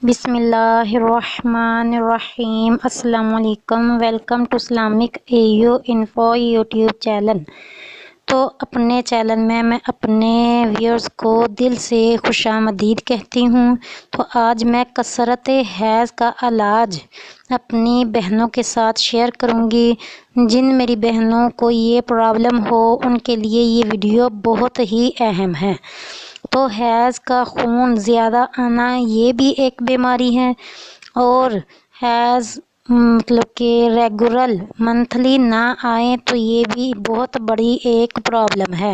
بسم اللہ الرحمن الرحیم۔ السلام علیکم، welcome to Islamic AU info YouTube channel. تو اپنے چینل میں اپنے ویورز کو دل سے خوش آمدید کہتی ہوں۔ تو آج میں کثرت حیض کا علاج اپنی بہنوں کے ساتھ شیئر کروں گی۔ جن میری بہنوں کو یہ پرابلم ہو ان کے لیے یہ ویڈیو بہت ہی اہم ہے۔ تو حیض کا خون زیادہ آنا یہ بھی ایک بیماری ہے، اور حیض مطلب کہ ریگولر منتھلی نہ آئے تو یہ بھی بہت بڑی ایک پرابلم ہے۔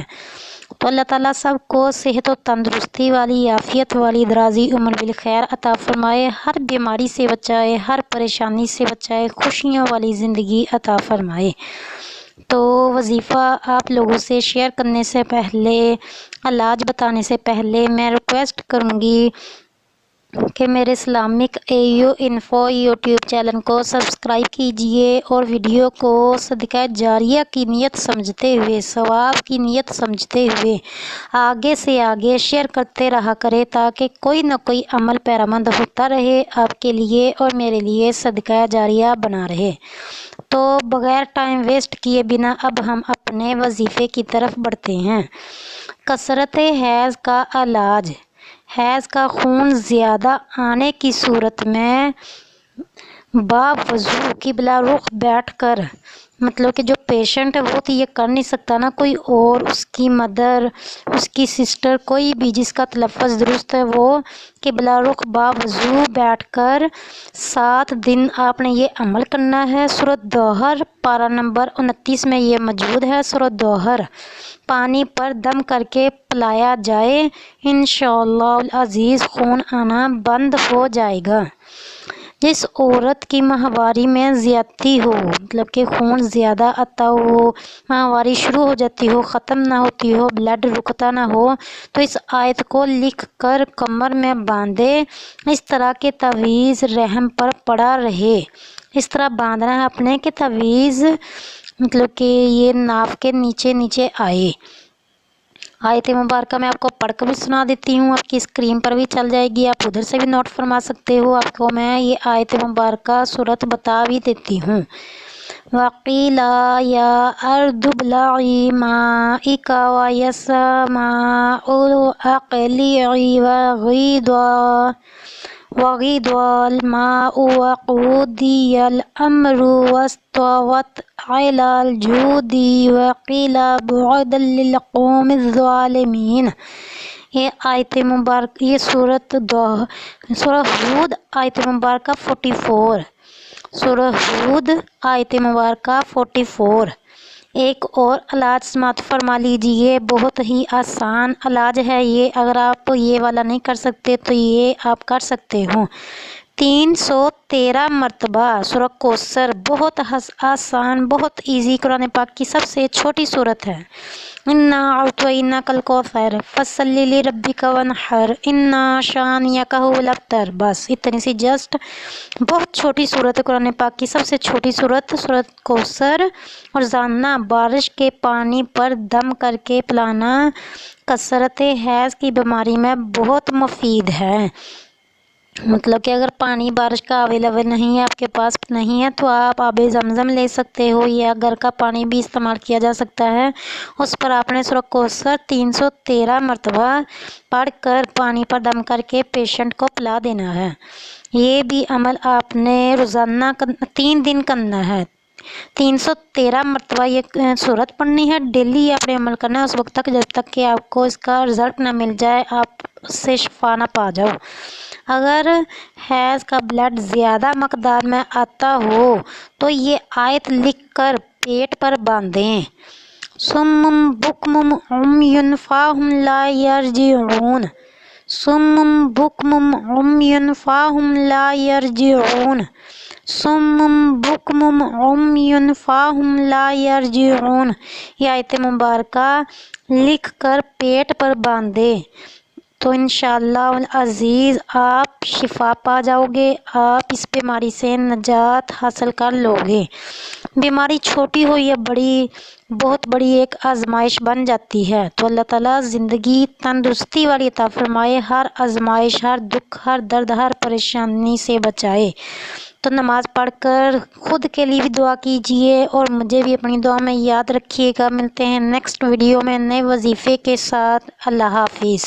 تو اللہ تعالیٰ سب کو صحت و تندرستی والی، عافیت والی، درازی عمر بالخیر عطا فرمائے، ہر بیماری سے بچائے، ہر پریشانی سے بچائے، خوشیوں والی زندگی عطا فرمائے۔ تو وظیفہ آپ لوگوں سے شیئر کرنے سے پہلے، علاج بتانے سے پہلے میں ریکویسٹ کروں گی کہ میرے Islamic AU info YouTube channel کو سبسکرائب کیجئے، اور ویڈیو کو صدقہ جاریہ کی نیت سمجھتے ہوئے، ثواب کی نیت سمجھتے ہوئے آگے سے آگے شیئر کرتے رہا کرے، تاکہ کوئی نہ کوئی عمل پیرامند ہوتا رہے آپ کے لیے اور میرے لیے صدقہ جاریہ بنا رہے۔ تو بغیر ٹائم ویسٹ کیے بنا اب ہم اپنے وظیفے کی طرف بڑھتے ہیں۔ کثرت حیض کا علاج۔ حیض کا خون زیادہ آنے کی صورت میں باوضو قبلہ رخ بیٹھ کر، مطلب کہ جو پیشنٹ ہے وہ تو یہ کر نہیں سکتا نا، کوئی اور اس کی مدر، اس کی سسٹر، کوئی بھی جس کا تلفظ درست ہے، وہ قبلہ رخ باوضو بیٹھ کر 7 دن آپ نے یہ عمل کرنا ہے۔ سورۃ دوحر پارہ نمبر 29 میں یہ موجود ہے۔ سورۃ دوحر پانی پر دم کر کے پلایا جائے، انشاءاللہ العزیز خون آنا بند ہو جائے گا۔ جس عورت کی ماہواری میں زیادتی ہو، مطلب کہ خون زیادہ آتا ہو، ماہواری شروع ہو جاتی ہو، ختم نہ ہوتی ہو، بلڈ رکتا نہ ہو، تو اس آیت کو لکھ کر کمر میں باندھے، اس طرح کے تعویذ رحم پر پڑا رہے۔ اس طرح باندھنا ہے اپنے کہ تعویذ مطلب کہ یہ ناف کے نیچے نیچے آئے۔ آیت مبارکہ میں آپ کو پڑھ کر بھی سنا دیتی ہوں، آپ کی اسکرین پر بھی چل جائے گی، آپ ادھر سے بھی نوٹ فرما سکتے ہو۔ آپ کو میں یہ آیت مبارکہ صورت بتا بھی دیتی ہوں۔ وَقِيلَ يَا أَرْضُ ابْلَعِي مَاءَكَ وَيَا السَّمَاءُ أَقْلِعِي وَغِيضَ الْمَاءُ وَقُضِيَ الْأَمْرُ وَاسْتَوَتْ عَلَى الْجُودِ وَقِيلَ بُعْدًا لِلْقَوْمِ الظَّالِمِينَ۔ یہ آیت مبارکہ، یہ سورہ ہود آیت مبارکہ 44، سورہ ہود آیت مبارکہ 44۔ ایک اور علاج سماعت فرما لیجئے، بہت ہی آسان علاج ہے یہ، اگر آپ یہ والا نہیں کر سکتے تو یہ آپ کر سکتے ہو۔ 313 مرتبہ سورہ کوثر، بہت آسان، بہت ایزی، قرآن پاک کی سب سے چھوٹی سورت ہے۔ اِنَّا أَعْطَيْنَاكَ الْكَوْثَرَ فَصَلِّ لِرَبِّكَ وَانْحَرْ إِنَّ شَانِئَكَ هُوَ الْأَبْتَرُ۔ بس اتنی سی، جسٹ بہت چھوٹی سورت ہے، قرآن پاک کی سب سے چھوٹی سورت، سورۃ کوثر۔ اور جاننا، بارش کے پانی پر دم کر کے پلانا کثرت حیض کی بیماری میں بہت مفید ہے۔ مطلب کہ اگر پانی بارش کا اویلیبل نہیں ہے، آپ کے پاس نہیں ہے، تو آپ آب زمزم لے سکتے ہو، یا گھر کا پانی بھی استعمال کیا جا سکتا ہے۔ اس پر آپ نے سورہ کوثر 313 مرتبہ پڑھ کر پانی پر دم کر کے پیشنٹ کو پلا دینا ہے۔ یہ بھی عمل آپ نے روزانہ 3 دن کرنا ہے۔ 313 مرتبہ یہ سورت پڑھنی ہے، ڈیلی آپ نے عمل کرنا ہے اس وقت تک جب تک کہ آپ کو اس کا رزلٹ نہ مل جائے، آپ سے شفا نہ پا جاؤ۔ اگر حیض کا بلڈ زیادہ مقدار میں آتا ہو تو یہ آیت لکھ کر پیٹ پر باندھیں۔ صم بکم عمی فاہم لا یرجعون، صم بکم عمی فاہم لا یرجعون، صم بکم عمی فاہم لا یرجعون۔ یہ آیت مبارکہ لکھ کر پیٹ پر باندھے تو انشاءاللہ العزیز آپ آپ شفا پا جاؤ گے، آپ اس بیماری سے نجات حاصل کر لو گے۔ بیماری چھوٹی ہو یا بڑی، بہت بڑی ایک آزمائش بن جاتی ہے، تو اللہ تعالیٰ زندگی تندرستی والی عطا فرمائے، ہر آزمائش، ہر دکھ، ہر درد، ہر پریشانی سے بچائے۔ تو نماز پڑھ کر خود کے لیے بھی دعا کیجئے اور مجھے بھی اپنی دعا میں یاد رکھیے گا۔ ملتے ہیں نیکسٹ ویڈیو میں نئے وظیفے کے ساتھ۔ اللہ حافظ۔